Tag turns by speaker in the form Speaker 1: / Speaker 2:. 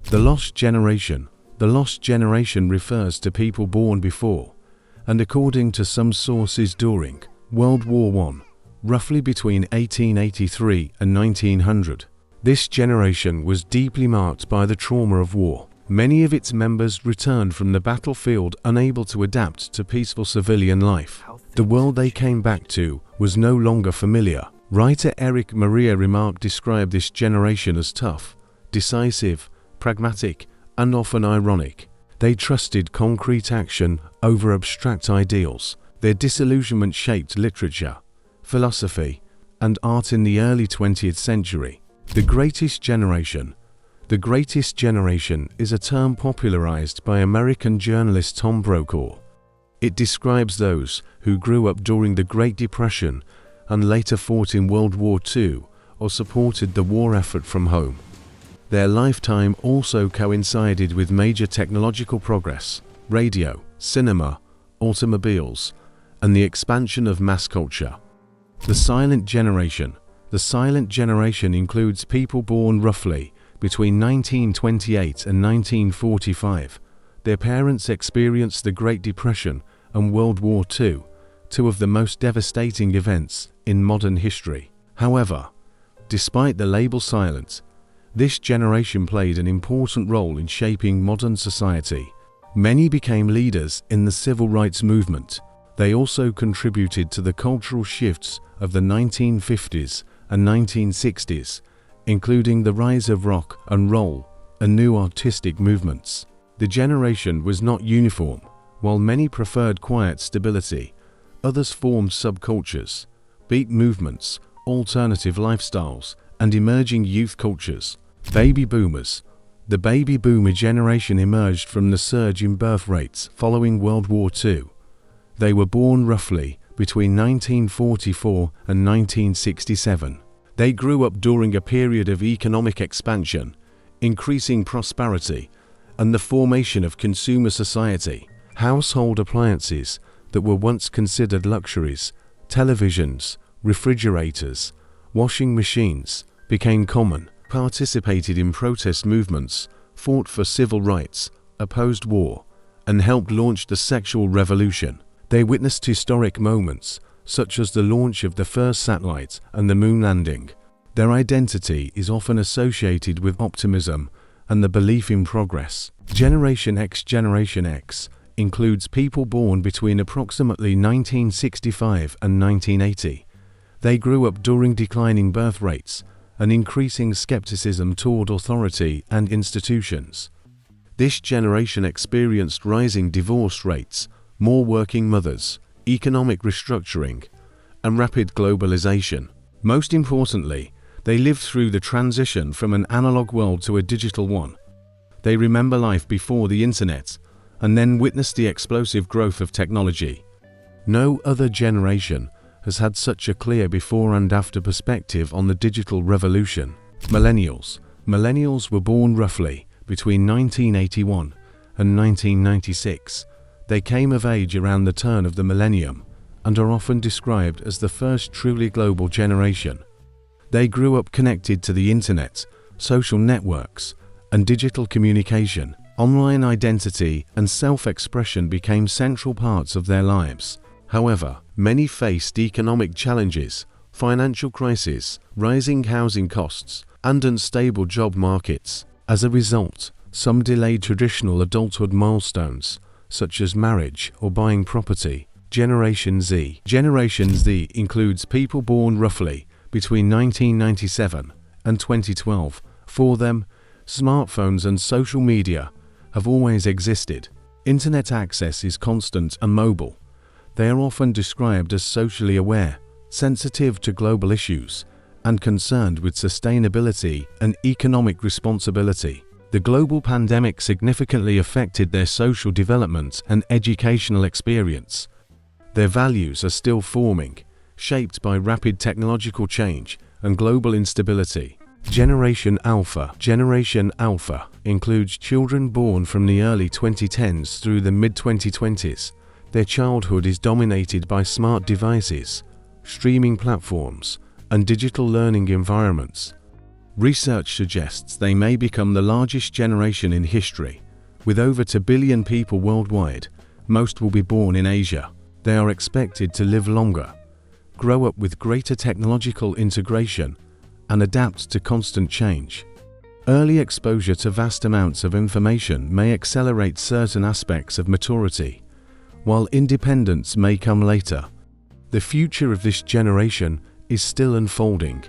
Speaker 1: The lost generation. The lost generation refers to people born before, and according to some sources during, World War I, roughly between 1883 and 1900. This generation was deeply marked by the trauma of war. Many of its members returned from the battlefield unable to adapt to peaceful civilian life. The world they came back to was no longer familiar. Writer Eric Maria Remarque described this generation as tough, decisive, pragmatic, and often ironic. They trusted concrete action over abstract ideals. Their disillusionment shaped literature, philosophy, and art in the early 20th century. The Greatest Generation. The Greatest Generation is a term popularized by American journalist Tom Brokaw. It describes those who grew up during the Great Depression and later fought in World War II or supported the war effort from home. Their lifetime also coincided with major technological progress, radio, cinema, automobiles, and the expansion of mass culture. The Silent Generation. The Silent Generation includes people born roughly between 1928 and 1945. Their parents experienced the Great Depression and World War II, two of the most devastating events in modern history. However, despite the label silent, this generation played an important role in shaping modern society. Many became leaders in the civil rights movement. They also contributed to the cultural shifts of the 1950s and 1960s, including the rise of rock and roll and new artistic movements. The generation was not uniform. While many preferred quiet stability, others formed subcultures, beat movements, alternative lifestyles, and emerging youth cultures. Baby Boomers. The baby boomer generation emerged from the surge in birth rates following World War II. They were born roughly between 1944 and 1967. They grew up during a period of economic expansion, increasing prosperity, and the formation of consumer society. Household appliances that were once considered luxuries, televisions, refrigerators, washing machines, became common. Participated in protest movements, fought for civil rights, opposed war, and helped launch the sexual revolution. They witnessed historic moments, such as the launch of the first satellite and the moon landing. Their identity is often associated with optimism and the belief in progress. Generation X. Generation X includes people born between approximately 1965 and 1980. They grew up during declining birth rates and increasing skepticism toward authority and institutions. This generation experienced rising divorce rates, more working mothers, economic restructuring, and rapid globalization. Most importantly, they lived through the transition from an analog world to a digital one. They remember life before the internet, and then witnessed the explosive growth of technology. No other generation has had such a clear before and after perspective on the digital revolution. Millennials. Millennials were born roughly between 1981 and 1996. They came of age around the turn of the millennium and are often described as the first truly global generation. They grew up connected to the internet, social networks, and digital communication. Online identity and self-expression became central parts of their lives. However, many faced economic challenges, financial crises, rising housing costs, and unstable job markets. As a result, some delayed traditional adulthood milestones, such as marriage or buying property. Generation Z. Generation Z includes people born roughly between 1997 and 2012. For them, smartphones and social media have always existed. Internet access is constant and mobile. They are often described as socially aware, sensitive to global issues, and concerned with sustainability and economic responsibility. The global pandemic significantly affected their social development and educational experience. Their values are still forming, shaped by rapid technological change and global instability. Generation Alpha. Generation Alpha includes children born from the early 2010s through the mid-2020s. Their childhood is dominated by smart devices, streaming platforms, and digital learning environments. Research suggests they may become the largest generation in history. With over 2 billion people worldwide, most will be born in Asia. They are expected to live longer, grow up with greater technological integration, and adapt to constant change. Early exposure to vast amounts of information may accelerate certain aspects of maturity, while independence may come later. The future of this generation is still unfolding.